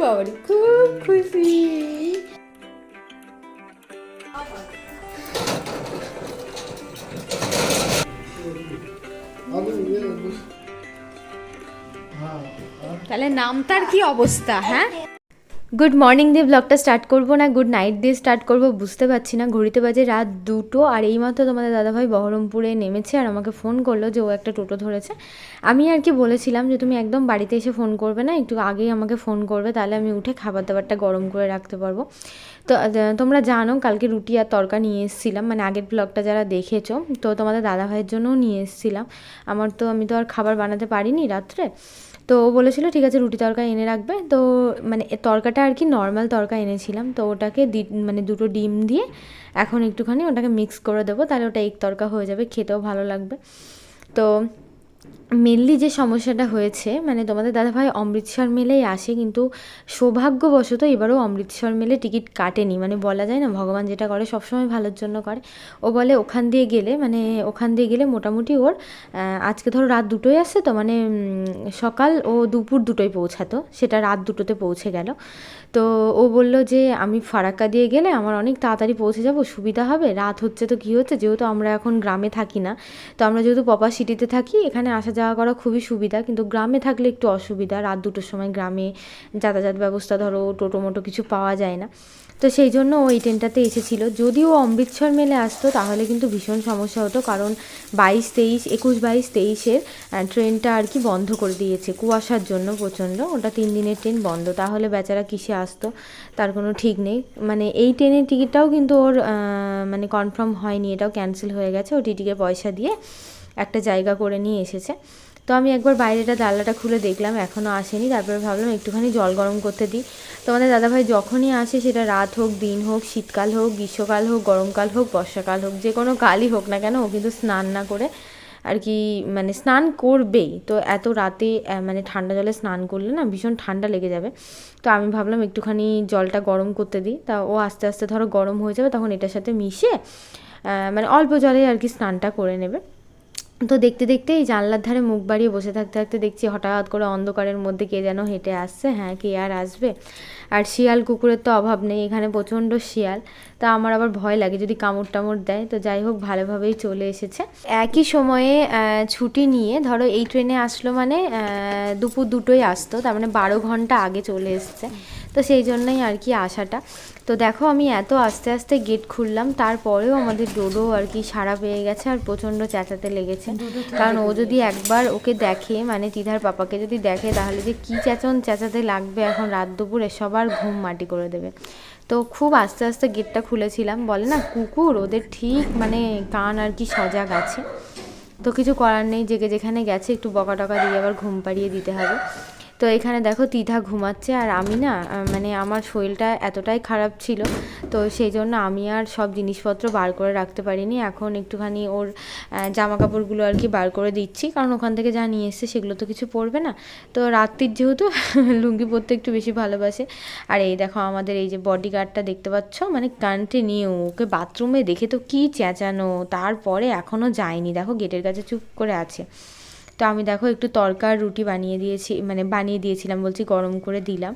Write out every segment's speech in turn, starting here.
বাবারে খুব খুশি। তাহলে নামটার কি অবস্থা? হ্যাঁ, গুড মর্নিং দিয়ে ব্লগটা স্টার্ট করবো না গুড নাইট দিয়ে স্টার্ট করবো বুঝতে পারছি না। ঘড়িতে বাজে রাত 2টো, আর এইমাত্র তোমাদের দাদাভাই বহরমপুরে নেমেছে আর আমাকে ফোন করলো যে ও একটা টোটো ধরেছে। আমি আর কি বলেছিলাম যে তুমি একদম বাড়িতে এসে ফোন করবে না, একটু আগেই আমাকে ফোন করবে, তাহলে আমি উঠে খাবার দাবারটা গরম করে রাখতে পারবো। তো তোমরা জানো কালকে রুটি আর তরকা নিয়ে এসেছিলাম, মানে আগের ব্লগটা যারা দেখেছো, তো তোমাদের দাদাভাইয়ের জন্যও নিয়ে এসেছিলাম। আমি তো আর খাবার বানাতে পারিনি রাত্রে, তো ও বলেছিল ঠিক আছে রুটি তরকা এনে রাখবে। তো মানে তরকাটা আর কি নর্মাল তরকা এনেছিলাম, তো ওটাকে মানে 2টো ডিম দিয়ে এখন একটুখানি ওটাকে মিক্স করে দেবো, তাহলে ওটা এক তরকা হয়ে যাবে, খেতেও ভালো লাগবে। তো মেনলি যে সমস্যাটা হয়েছে, মানে তোমাদের দাদাভাই অমৃতসর মেলেই আসে, কিন্তু সৌভাগ্যবশত এবারও অমৃতসর মেলে টিকিট কাটেনি। মানে বলা যায় না, ভগবান যেটা করে সবসময় ভালোর জন্য করে। ও বলে ওখান দিয়ে গেলে মোটামুটি ওর আজকে ধরো রাত 2টোয় আসছে, তো মানে সকাল ও দুপুর 2টোয় পৌঁছাতো, সেটা রাত 2টোতে পৌঁছে গেল। তো ও বলল যে আমি ফারাক্কা দিয়ে গেলে আমার অনেক তাড়াতাড়ি পৌঁছে যাব, সুবিধা হবে। রাত হচ্ছে তো কী হচ্ছে, যেহেতু আমরা এখন গ্রামে থাকি না, তো আমরা যেহেতু পপা সিটিতে থাকি, এখানে আসা যাওয়া করা খুবই সুবিধা, কিন্তু গ্রামে থাকলে একটু অসুবিধা। রাত 2টোর সময় গ্রামে যাতায়াত ব্যবস্থা ধরো টোটো মোটো কিছু পাওয়া যায় না, তো সেই জন্য ওই ট্রেনটাতে এসেছিলো। যদিও অমৃতসর মেলে আসতো তাহলে কিন্তু ভীষণ সমস্যা হতো, কারণ 21 22 ট্রেনটা আর কি বন্ধ করে দিয়েছে কুয়াশার জন্য প্রচণ্ড। ওটা 3 দিনের ট্রেন বন্ধ, তাহলে বেচারা কিসে আসতো তার কোনো ঠিক নেই। মানে এই ট্রেনের টিকিটটাও কিন্তু ওর মানে কনফার্ম হয়নি, এটাও ক্যান্সেল হয়ে গেছে। ও টিটিকে পয়সা দিয়ে একটা জায়গা করে নিয়ে এসেছে। তো আমি একবার বাইরেটা জানলাটা খুলে দেখলাম, এখনও আসেনি। তারপরে ভাবলাম একটুখানি জল গরম করতে দিই। তোমাদের দাদাভাই যখনই আসে, সেটা রাত হোক, দিন হোক, শীতকাল হোক, গ্রীষ্মকাল হোক, গরমকাল হোক, বর্ষাকাল হোক, যে কোনো কালই হোক না কেন, ও কিন্তু স্নান না করে আর কি মানে স্নান করবেই। তো এত রাতে মানে ঠান্ডা জলে স্নান করলে না ভীষণ ঠান্ডা লেগে যাবে। তো আমি ভাবলাম একটুখানি জলটা গরম করতে দিই, তা ও আস্তে আস্তে ধরো গরম হয়ে যাবে, তখন এটার সাথে মিশিয়ে মানে অল্প জলে আর কি স্নানটা করে নেবে। তো দেখতে দেখতে এই জানলার ধারে মুখ বাড়িয়ে বসে থাকতে থাকতে দেখছি হঠাৎ করে অন্ধকারের মধ্যে কে যেন হেঁটে আসছে। হ্যাঁ, কে আর আসবে, আর শিয়াল কুকুরের তো অভাব নেই এখানে, প্রচণ্ড শিয়াল। তা আমার আবার ভয় লাগে যদি কামড় টামড় দেয়। তো যাই হোক, ভালোভাবেই চলে এসেছে। একই সময়ে ছুটি নিয়ে ধরো এই ট্রেনে আসলো, মানে দুপুর 2টোয় আসতো, তার মানে 12 ঘন্টা আগে চলে এসছে। তো সেই জন্যই আর কি আসাটা। তো দেখো আমি এত আস্তে আস্তে গেট খুললাম, তারপরেও আমাদের ডোডো আর কি সাড়া পেয়ে গেছে আর প্রচণ্ড চেঁচাতে লেগেছে। কারণ ও যদি একবার ওকে দেখে, মানে তিধার পাপাকে যদি দেখে, তাহলে যে কী চেঁচাতে লাগবে এখন রাত দুপুরে, সবার ঘুম মাটি করে দেবে। তো খুব আস্তে আস্তে গেটটা খুলেছিলাম। বলে না কুকুর, ওদের ঠিক মানে কান আর কি সজাগ আছে। তো কিছু করার নেই, জেগে যেখানে গেছে একটু বকা টকা দিয়ে আবার ঘুম পাড়িয়ে দিতে হবে। তো এখানে দেখো তিধা ঘুমাচ্ছে, আর আমি না মানে আমার শরীরটা এতটাই খারাপ ছিল, তো সেই জন্য আমি আর সব জিনিসপত্র বার করে রাখতে পারিনি। এখন একটুখানি ওর জামা কাপড়গুলো আর কি বার করে দিচ্ছি, কারণ ওখান থেকে যা নিয়ে এসছে সেগুলো তো কিছু পরবে না। তো রাত্রির যেহেতু লুঙ্গি পরতে একটু বেশি ভালোবাসে। আর এই দেখো আমাদের এই যে বডিগার্ডটা দেখতে পাচ্ছ, মানে কন্টিনিউ ওকে বাথরুমে দেখে তো কী চেঁচানো, তারপরে এখনও যায়নি, দেখো গেটের কাছে চুপ করে আছে। তো আমি দেখো একটু তরকার রুটি বানিয়ে দিয়েছিলাম, বলছি গরম করে দিলাম।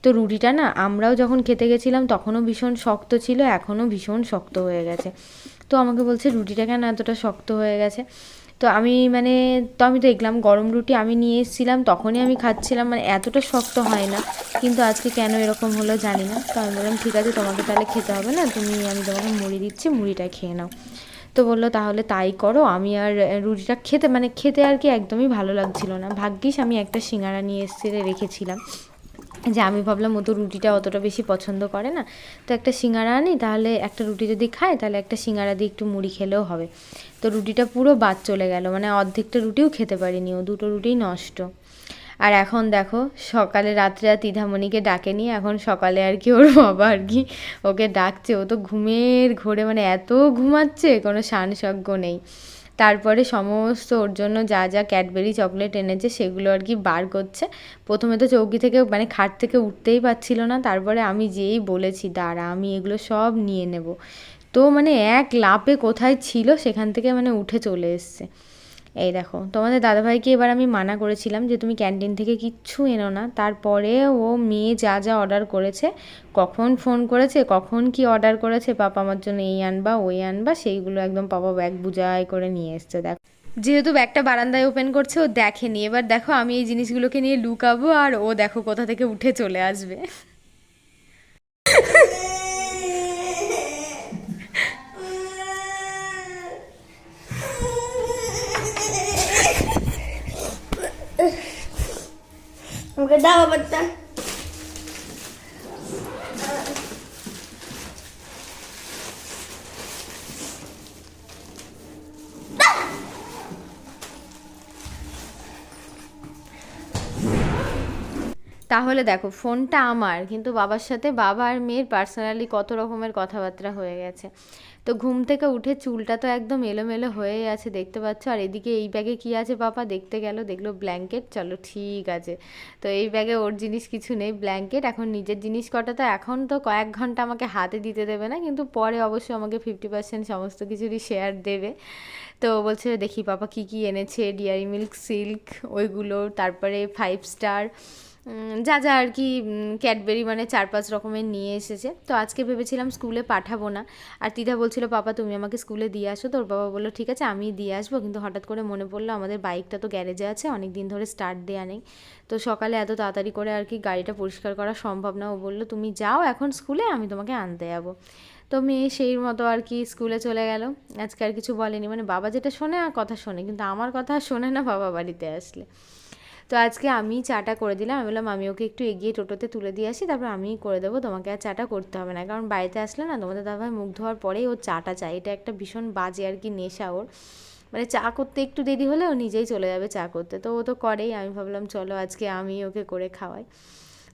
তো রুটিটা না আমরাও যখন খেতে গেছিলাম তখনও ভীষণ শক্ত ছিল, এখনও ভীষণ শক্ত হয়ে গেছে। তো আমাকে বলছে রুটিটা কেন এতটা শক্ত হয়ে গেছে। তো আমি দেখলাম গরম রুটি আমি নিয়ে এসেছিলাম, তখনই আমি খাচ্ছিলাম, মানে এতটা শক্ত হয় না, কিন্তু আজকে কেন এরকম হলো জানি না। তো আমি বললাম ঠিক আছে, তোমাকে তাহলে খেতে হবে না, আমি তোমাকে মুড়ি দিচ্ছি, মুড়িটা খেয়ে নাও। তো বললো তাহলে তাই করো। আমি আর রুটিটা খেতে আর কি একদমই ভালো লাগছিল না। ভাগ্যিস আমি একটা সিঙ্গারা নিয়ে রেখেছিলাম, যে আমি ভাবলাম ও তো রুটিটা অতটা বেশি পছন্দ করে না, তো একটা সিঙ্গারা আনি, তাহলে একটা রুটি যদি খায় তাহলে একটা সিঙ্গারা দিয়ে একটু মুড়ি খেলেও হবে। তো রুটিটা পুরো বাদ চলে গেল, মানে অর্ধেকটা রুটিও খেতে পারিনি, ও 2টো রুটিই নষ্ট। আর এখন দেখো রাত্রে তিধামণিকে ডাকে নিয়ে, এখন সকালে আর কি ওর বাবা আর কি ওকে ডাকছে। ও তো ঘুমের ঘোরে, মানে এত ঘুমাচ্ছে, কোনো শানসজ্ঞ নেই। তারপরে সমস্ত ওর জন্য যা যা ক্যাডবেরি চকলেট এনেছে সেগুলো আর কি বার করছে। প্রথমে তো চৌকি থেকে মানে খাট থেকে উঠতেই পারছিল না, তারপরে আমি যেই বলেছি দাঁড়া আমি এগুলো সব নিয়ে নেব, তো মানে এক লাপে কোথায় ছিল সেখান থেকে মানে উঠে চলে এসছে। এই দেখো, তোমাদের দাদাভাইকে এবার আমি মানা করেছিলাম যে তুমি ক্যান্টিন থেকে কিচ্ছু এনো না, তারপরে ও মেয়ে যা যা অর্ডার করেছে, কখন ফোন করেছে, কখন কি অর্ডার করেছে, পাপা আমার জন্য এই আনবা ওই আনবা, সেইগুলো একদম পাপা ব্যাগ বুঝাই করে নিয়ে এসছে। দেখো, যেহেতু ব্যাগটা বারান্দায় ওপেন করছে ও দেখেনি, এবার দেখো আমি এই জিনিসগুলোকে নিয়ে লুকাবো আর ও দেখো কোথা থেকে উঠে চলে আসবে। আমাকে দাও বাচ্চা। তাহলে দেখো, ফোনটা আমার, কিন্তু বাবার সাথে বাবা আর মেয়ের পার্সোনালি কত রকমের কথাবার্তা হয়ে গেছে। তো ঘুম থেকে উঠে চুলটা তো একদম এলোমেলো হয়েই আছে, দেখতে পাচ্ছ। আর এদিকে এই ব্যাগে কী আছে পাপা দেখতে গেল, দেখলো ব্ল্যাঙ্কেট। চলো ঠিক আছে, তো এই ব্যাগে ওর জিনিস কিছু নেই, ব্ল্যাঙ্কেট। এখন নিজের জিনিস কটা তো এখন তো কয়েক ঘন্টা আমাকে হাতে দিতে দেবে না, কিন্তু পরে অবশ্যই আমাকে 50% সমস্ত কিছুরই শেয়ার দেবে। তো বলছে দেখি পাপা কী কী এনেছে, ডেয়ারি মিল্ক, সিল্ক ওইগুলো, তারপরে 5 স্টার, যা যা আর কি, ক্যাডবেরি, মানে 4-5 রকমের নিয়ে এসেছে। তো আজকে ভেবেছিলাম স্কুলে পাঠাবো না, আর তিথা বলছিল পাপা তুমি আমাকে স্কুলে দিয়ে আসো। তো ওর বাবা বললো ঠিক আছে আমি দিয়ে আসবো, কিন্তু হঠাৎ করে মনে পড়লো আমাদের বাইকটা তো গ্যারেজে আছে, অনেক দিন ধরে স্টার্ট দেওয়া নেই, তো সকালে এত তাড়াতাড়ি করে আর কি গাড়িটা পরিষ্কার করা সম্ভব না। ও বললো তুমি যাও এখন স্কুলে, আমি তোমাকে আনতে যাবো। তো মেয়ে সেই মতো আর কি স্কুলে চলে গেল। আজকে আর কিছু বলেনি, মানে বাবা যেটা শোনে আর কথা শোনে, কিন্তু আমার কথা শোনে না বাবা বাড়িতে আসলে। তো আজকে আমি চাটা করে দিলাম, আমি বললাম আমি ওকে একটু এগিয়ে টোটোতে তুলে দিয়ে আসি, তারপর আমিই করে দেবো, তোমাকে আর চাটা করতে হবে না। কারণ বাড়িতে আসলে না তোমাদের দাদাভাই মুখ ধোয়ার পরেই ও চাটা চায়, এটা একটা ভীষণ বাজে আর কি নেশা ওর। মানে চা করতে একটু দেরি হলে ও নিজেই চলে যাবে চা করতে, তো ও তো করেই। আমি ভাবলাম চলো আজকে আমি ওকে করে খাওয়াই।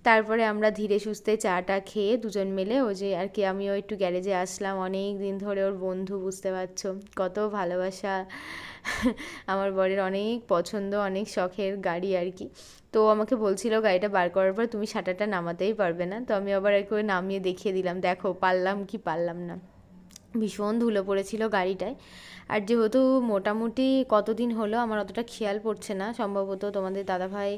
তারপরে আমরা ধীরে সুস্থে চাটা খেয়ে দুজন মিলে ওই যে আর কি, আমিও একটু গ্যারেজে আসলাম, অনেক দিন ধরে ওর বন্ধু, বুঝতে পারছো কত ভালোবাসা। আমার বরের অনেক পছন্দ, অনেক শখের গাড়ি আর কি। তো আমাকে বলছিল গাড়িটা বার করার পর তুমি শাটারটা নামাতেই পারবে না, তো আমি আবার একটু নামিয়ে দেখিয়ে দিলাম, দেখো পারলাম কি পারলাম না। ভীষণ ধুলো পড়েছিল গাড়িটায়। আর যেহেতু মোটামুটি কতদিন হলো আমার অতটা খেয়াল পড়ছে না, সম্ভবত তোমাদের দাদাভাই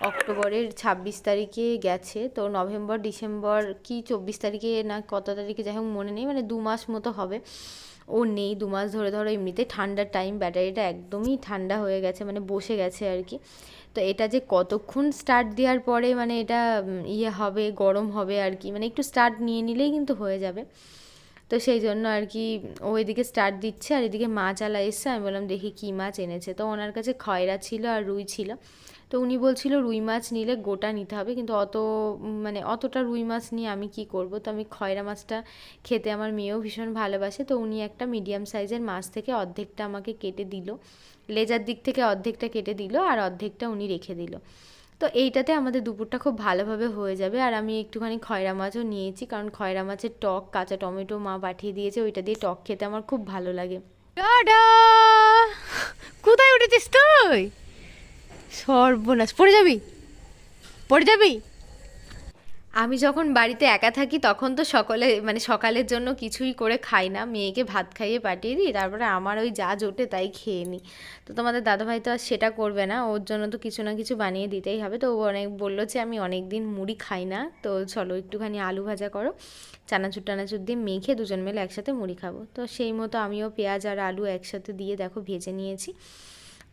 অক্টোবরের 26 তারিখে গেছে, তো নভেম্বর, ডিসেম্বর কি 24 তারিখে না কত তারিখে, যাই হোক মনে নেই, মানে 2 মাস মতো হবে ও নেই। 2 মাস ধরে ধরো এমনিতে ঠান্ডার টাইম, ব্যাটারিটা একদমই ঠান্ডা হয়ে গেছে, মানে বসে গেছে আর কি। তো এটা যে কতক্ষণ স্টার্ট দেওয়ার পরে মানে এটা ইয়ে হবে, গরম হবে আর কি, মানে একটু স্টার্ট নিয়ে নিলেই কিন্তু হয়ে যাবে। তো সেই জন্য আর কি ও এদিকে স্টার্ট দিচ্ছে, আর এদিকে মাছ আলা এসছে। আমি বললাম দেখি কী মাছ এনেছে, তো ওনার কাছে খয়রা ছিল আর রুই ছিল। তো উনি বলছিল রুই মাছ নিলে গোটা নিতে হবে, কিন্তু মানে অতটা রুই মাছ নিয়ে আমি কি করব। তো আমি খয়রা মাছটা খেতে আমার মেয়েও ভীষণ ভালোবাসে, তো উনি একটা মিডিয়াম সাইজের মাছ থেকে অর্ধেকটা আমাকে কেটে দিল, লেজার দিক থেকে অর্ধেকটা কেটে দিল, আর অর্ধেকটা উনি রেখে দিল। তো এইটাতে আমাদের দুপুরটা খুব ভালোভাবে হয়ে যাবে। আর আমি একটুখানি খয়রা মাছও নিয়েছি, কারণ খয়রা মাছের টক, কাঁচা টমেটো মা পাঠিয়ে দিয়েছে, ওইটা দিয়ে টক খেতে আমার খুব ভালো লাগে। টাটা! কোথায় উঠেছিস তুই? সর্বনাশ, পড়ে যাবি, পড়ে যাবি। আমি যখন বাড়িতে একা থাকি তখন তো মানে সকালের জন্য কিছুই করে খাই না, মেয়েকে ভাত খাইয়ে পাঠিয়ে দিই, তারপরে আমার ওই যা জোটে তাই খেয়ে নিই। তো তোমাদের দাদাভাই তো আর সেটা করবে না, ওর জন্য তো কিছু না কিছু বানিয়ে দিতেই হবে। তো ও অনেক বললো যে আমি অনেক দিন মুড়ি খাই না, তো চলো একটুখানি আলু ভাজা করো, চানাচুর টানাচুর দিয়ে মেখে দুজন মিলে একসাথে মুড়ি খাবো। তো সেই মতো আমিও পেঁয়াজ আর আলু একসাথে দিয়ে দেখো ভেজে নিয়েছি।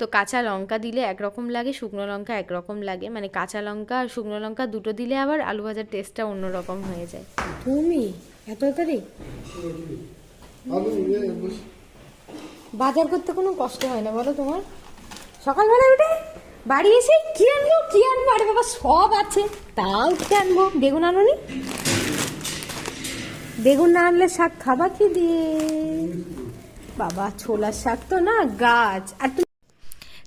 তো কাঁচা লঙ্কা দিলে একরকম লাগে, শুকনো লঙ্কা একরকম লাগে, মানে কাঁচা লঙ্কা আর শুকনো লঙ্কা দুটো দিলে আবার আলু ভাজার টেস্টটা অন্যরকম হয়ে যায়। তুমি এত তাড়াতাড়ি বাজার করতে কোনো কষ্ট হয় না বলো তোমার? সকালবেলা উঠে বাড়ি এসে কি আনবো কি আনবো, আরে বাবা সব আছে, তাও কি আনবো? বেগুন আনোনি? বেগুন না আনলে শাক খাবা কি দিয়ে? বাবা ছোলার শাক তো না গাছ। আর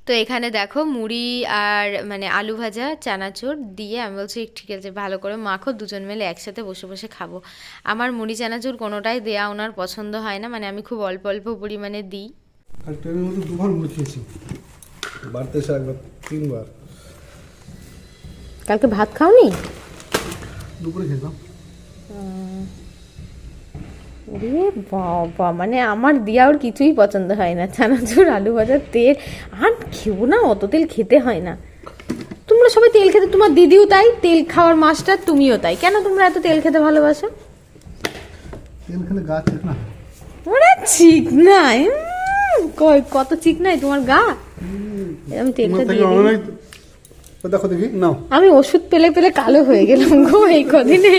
তো এখানে দেখো মুড়ি আর মানে আলু ভাজা চানাচুর দিয়ে আমি বলছি ঠিক আছে ভালো করে মাখো, দুজন মিলে একসাথে বসে বসে খাবো। আমার মুড়ি চানাচুর কোনোটাই দেয়া ওনার পছন্দ হয় না, মানে আমি খুব অল্প অল্প পরিমাণে দিই। ট্রেনের মধ্যে 2বার মুড়ি খেয়েছি, বাড়তে এসে একবার 3বার। কালকে ভাত খাওনি? দুপুরে খেলাম। ওরে বাবা, মানে আমার দিয়া ওর কিছুই পছন্দ হয় না, চানাচুর আলু ভাজার তেল আর খেও না, অত তেল খেতে হয় না। তোমরা সবাই তেল খেতে, তোমার দিদিও তাই, তেল খাওয়ার মাস্টার, তুমিও তাই। কেন তোমরা এত তেল খেতে ভালোবাসো? তেল খেলে গা ঠিক না। ওরে চিকনাই, কত চিকনাই তোমার গা। আমি তেলটা দিয়ে দিই। দেখো দেখি নাও। আমি ওষুধ পেলে পেলে কালো হয়ে গেলাম গো এই কদিনে।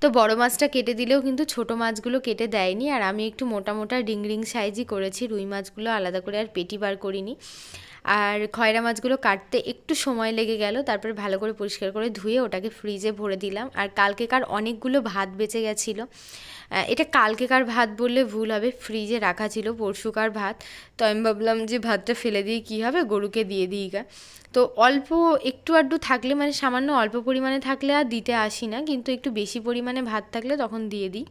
তো বড় মাছটা কেটে দিলেও কিন্তু ছোট মাছগুলো কেটে দেয়নি, আর আমি একটু মোটা মোটা রিং সাইজই করেছি। রুই মাছগুলো আলাদা করে আর পেটি বার করিনি। আর খয়রা মাছগুলো কাটতে একটু সময় লেগে গেল, তারপর ভালো করে পরিষ্কার করে ধুয়ে ওটাকে ফ্রিজে ভরে দিলাম। আর কালকেকার অনেকগুলো ভাত বেঁচে গেছিলো, এটা কালকেকার ভাত বললে ভুল হবে, ফ্রিজে রাখা ছিল পরশুকার ভাত। তো আমি ভাবলাম যে ভাতটা ফেলে দিয়ে কী হবে, গরুকে দিয়ে দিই গা। তো অল্প একটু আধটু থাকলে, মানে সামান্য অল্প পরিমাণে থাকলে আর দিতে আসি না, কিন্তু একটু বেশি পরিমাণে ভাত থাকলে তখন দিয়ে দিই,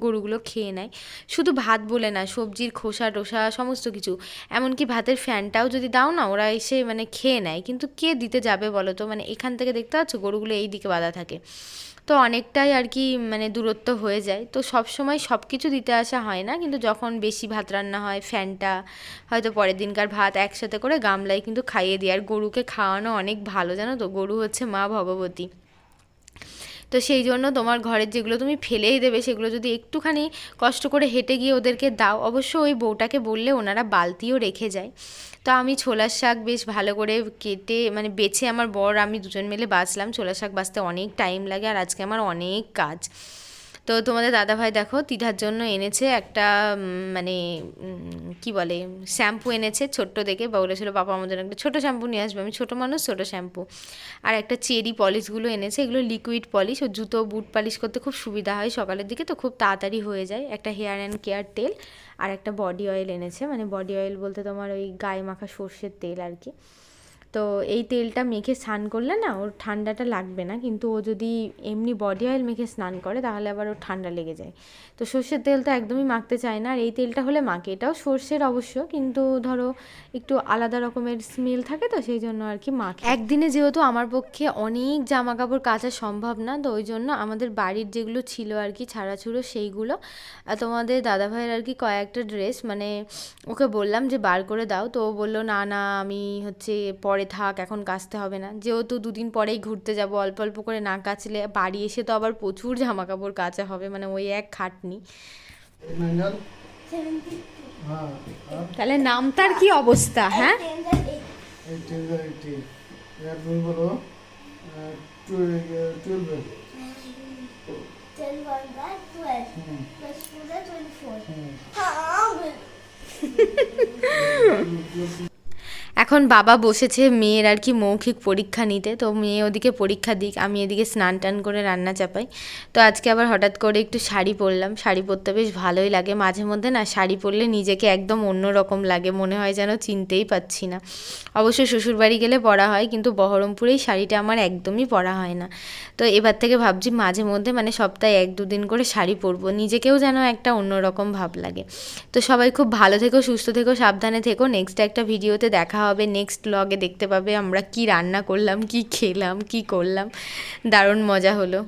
গরুগুলো খেয়ে নেয়। শুধু ভাত বলে না, সবজির খোসা টোসা সমস্ত কিছু, এমনকি ভাতের ফ্যানটাও যদি দাও না, ওরা এসে মানে খেয়ে নেয়। কিন্তু কে দিতে যাবে বলো তো, মানে এখান থেকে দেখতে পাচ্ছ গরুগুলো এই দিকে বাঁধা থাকে, তো অনেকটাই আর কি মানে দূরত্ব হয়ে যায়। তো সব সময় সব কিছু দিতে আসা হয় না, কিন্তু যখন বেশি ভাত রান্না হয়, ফ্যানটা হয়তো পরের দিনকার ভাত একসাথে করে গামলায় কিন্তু খাইয়ে দিই। আর গরুকে খাওয়ানো অনেক ভালো, জানো তো, গরু হচ্ছে মা ভগবতী। তো সেই জন্য তোমার ঘরের যেগুলো তুমি ফেলেই দেবে, সেগুলো যদি একটুখানি কষ্ট করে হেঁটে গিয়ে ওদেরকে দাও, অবশ্য ওই বউটাকে বললে ওনারা বালতিও রেখে যায়। তো আমি ছোলার শাক বেশ ভালো করে কেটে মানে বেছে, আমার বর আমি দুজন মিলে বাছলাম। ছোলার শাক বাছতে অনেক টাইম লাগে, আর আজকে আমার অনেক কাজ। তো তোমাদের দাদাভাই দেখো তিধার জন্য এনেছে একটা মানে কি বলে শ্যাম্পু এনেছে ছোট্ট দেখে, বলেছিল বাবা আমাদের একটা ছোটো শ্যাম্পু নিয়ে আসবে, আমি ছোটো মানুষ, ছোটো শ্যাম্পু। আর একটা চেরি পলিশগুলো এনেছে, এগুলো লিকুইড পলিশ, ও জুতো বুট পালিশ করতে খুব সুবিধা হয় সকালের দিকে, তো খুব তাড়াতাড়ি হয়ে যায়। একটা হেয়ার অ্যান্ড কেয়ার তেল আর একটা বডি অয়েল এনেছে, মানে বডি অয়েল বলতে তোমার ওই গায়ে মাখা সর্ষের তেল আর কি। তো এই তেলটা মেখে স্নান করলে না ওর ঠান্ডাটা লাগবে না, কিন্তু ও যদি এমনি বডি অয়েল মেখে স্নান করে তাহলে আবার ওর ঠান্ডা লেগে যায়। তো সর্ষের তেল তো একদমই মাখতে চায় না, আর এই তেলটা হলে মাখে, এটাও সর্ষের অবশ্য, কিন্তু ধরো একটু আলাদা রকমের স্মেল থাকে, তো সেই জন্য আর কি মাখে। একদিনে যেহেতু আমার পক্ষে অনেক জামা কাপড় কাচা সম্ভব না, তো ওই জন্য আমাদের বাড়ির যেগুলো ছিল আর কি ছাড়াছুড়ো সেইগুলো, তোমাদের দাদাভাইয়ের আর কি কয়েকটা ড্রেস, মানে ওকে বললাম যে বার করে দাও, তো ও বললো না না আমি হচ্ছে পরে থাক, এখন কাচতে হবে না, যেহেতু দুদিন পরেই ঘুরতে যাব, অল্প অল্প করে না কাচলে বাড়ি এসে তো আবার প্রচুর জামা কাপড় কাচা হবে, মানে ওই এক খাটনি। তাহলে নামতার কি অবস্থা, হ্যাঁ? এখন বাবা বসেছে মেয়ের আর কি মৌখিক পরীক্ষা নিতে, তো মেয়ে ওদিকে পরীক্ষা দিক, আমি এদিকে স্নান টান করে রান্না চাপাই। তো আজকে আবার হঠাৎ করে একটু শাড়ি পরলাম, শাড়ি পরতে বেশ ভালোই লাগে মাঝে মধ্যে না, শাড়ি পরলে নিজেকে একদম অন্যরকম লাগে, মনে হয় যেন চিনতেই পাচ্ছি না। অবশ্য শ্বশুরবাড়ি গেলে পরা হয়, কিন্তু বহরমপুরেই শাড়িটা আমার একদমই পরা হয় না। তো এবার থেকে ভাবছি মাঝে মধ্যে মানে সপ্তাহে 1-2 দিন করে শাড়ি পরবো, নিজেকেও যেন একটা অন্যরকম ভাব লাগে। তো সবাই খুব ভালো থেকো, সুস্থ থেকো, সাবধানে থেকো। নেক্সট একটা ভিডিওতে দেখা হবে, নেক্সট ব্লগে দেখতে পাবে আমরা কি রান্না করলাম, কি খেলাম, কি করলাম। দারুণ মজা হলো।